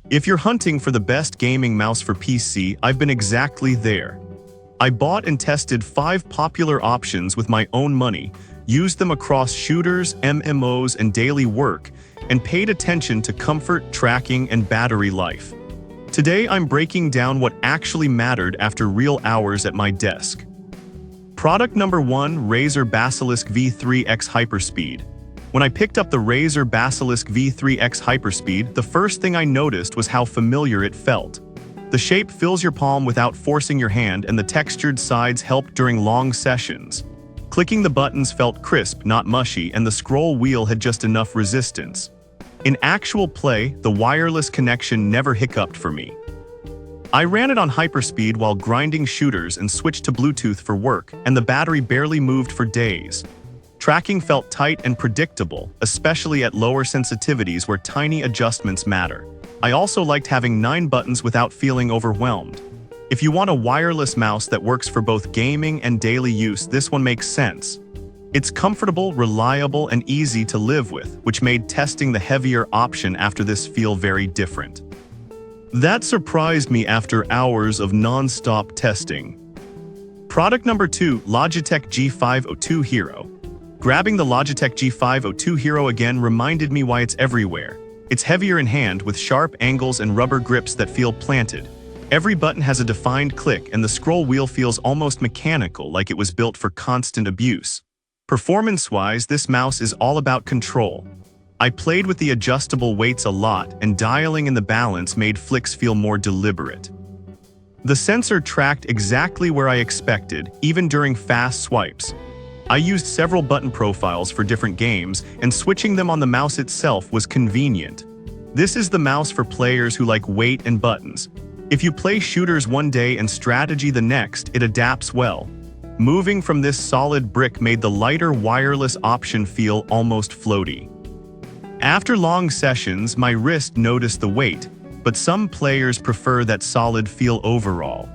If you're hunting for the best gaming mouse for PC, I've been exactly there. I bought and tested 5 popular options with my own money, used them across shooters, MMOs, and daily work, and paid attention to comfort, tracking, and battery life. Today, I'm breaking down what actually mattered after real hours at my desk. Product number 1, Razer Basilisk V3X Hyperspeed. When I picked up the Razer Basilisk V3X Hyperspeed, the first thing I noticed was how familiar it felt. The shape fills your palm without forcing your hand, and the textured sides helped during long sessions. Clicking the buttons felt crisp, not mushy, and the scroll wheel had just enough resistance. In actual play, the wireless connection never hiccuped for me. I ran it on hyperspeed while grinding shooters and switched to Bluetooth for work, and the battery barely moved for days. Tracking felt tight and predictable, especially at lower sensitivities where tiny adjustments matter. I also liked having 9 buttons without feeling overwhelmed. If you want a wireless mouse that works for both gaming and daily use, this one makes sense. It's comfortable, reliable, and easy to live with, which made testing the heavier option after this feel very different. That surprised me after hours of non-stop testing. Product number 2, Logitech G502 Hero. Grabbing the Logitech G502 Hero again reminded me why it's everywhere. It's heavier in hand with sharp angles and rubber grips that feel planted. Every button has a defined click, and the scroll wheel feels almost mechanical, like it was built for constant abuse. Performance-wise, this mouse is all about control. I played with the adjustable weights a lot, and dialing in the balance made flicks feel more deliberate. The sensor tracked exactly where I expected, even during fast swipes. I used several button profiles for different games, and switching them on the mouse itself was convenient. This is the mouse for players who like weight and buttons. If you play shooters one day and strategy the next, it adapts well. Moving from this solid brick made the lighter wireless option feel almost floaty. After long sessions, my wrist noticed the weight, but some players prefer that solid feel overall.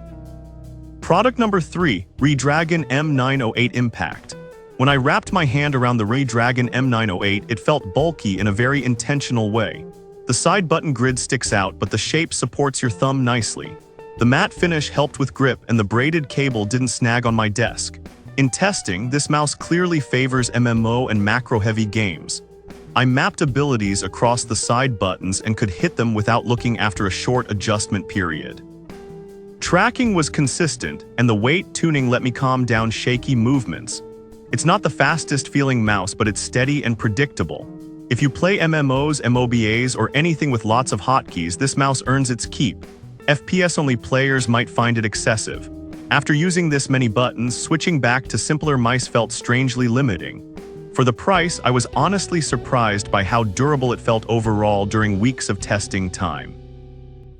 Product number 3, Redragon M908 Impact. When I wrapped my hand around the Redragon M908, it felt bulky in a very intentional way. The side button grid sticks out, but the shape supports your thumb nicely. The matte finish helped with grip, and the braided cable didn't snag on my desk. In testing, this mouse clearly favors MMO and macro-heavy games. I mapped abilities across the side buttons and could hit them without looking after a short adjustment period. Tracking was consistent, and the weight tuning let me calm down shaky movements. It's not the fastest feeling mouse, but it's steady and predictable. If you play MMOs, MOBAs, or anything with lots of hotkeys, this mouse earns its keep. FPS-only players might find it excessive. After using this many buttons, switching back to simpler mice felt strangely limiting. For the price, I was honestly surprised by how durable it felt overall during weeks of testing time.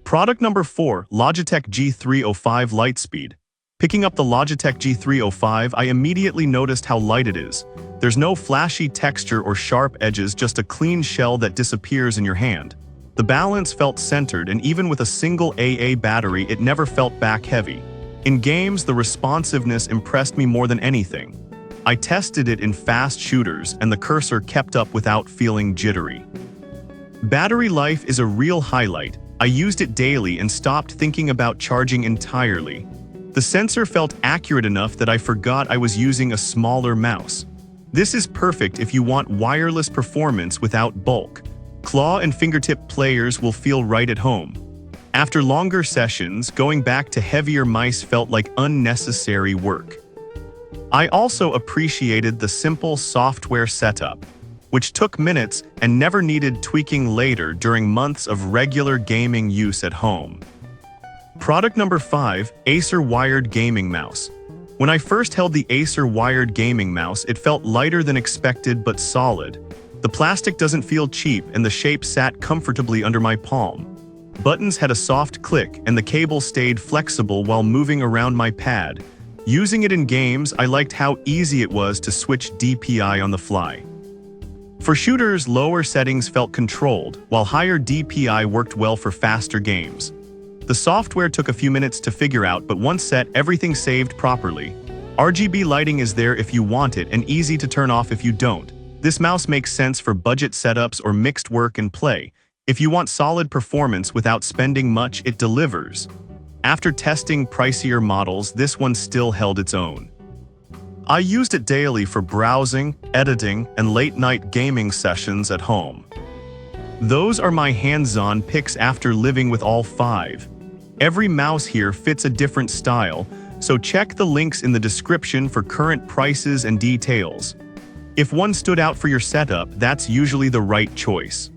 Product number 4, Logitech G305 Lightspeed. Picking up the Logitech G305, I immediately noticed how light it is. There's no flashy texture or sharp edges, just a clean shell that disappears in your hand. The balance felt centered, and even with a single AA battery, it never felt back-heavy. In games, the responsiveness impressed me more than anything. I tested it in fast shooters, and the cursor kept up without feeling jittery. Battery life is a real highlight. I used it daily and stopped thinking about charging entirely. The sensor felt accurate enough that I forgot I was using a smaller mouse. This is perfect if you want wireless performance without bulk. Claw and fingertip players will feel right at home. After longer sessions, going back to heavier mice felt like unnecessary work. I also appreciated the simple software setup, which took minutes and never needed tweaking later during months of regular gaming use at home. Product number 5, Acer Wired Gaming Mouse. When I first held the Acer Wired Gaming Mouse, it felt lighter than expected but solid. The plastic doesn't feel cheap, and the shape sat comfortably under my palm. Buttons had a soft click, and the cable stayed flexible while moving around my pad. Using it in games, I liked how easy it was to switch DPI on the fly. For shooters, lower settings felt controlled, while higher DPI worked well for faster games. The software took a few minutes to figure out, but once set, everything saved properly. RGB lighting is there if you want it, and easy to turn off if you don't. This mouse makes sense for budget setups or mixed work and play. If you want solid performance without spending much, it delivers. After testing pricier models, this one still held its own. I used it daily for browsing, editing, and late-night gaming sessions at home. Those are my hands-on picks after living with all 5. Every mouse here fits a different style, so check the links in the description for current prices and details. If one stood out for your setup, that's usually the right choice.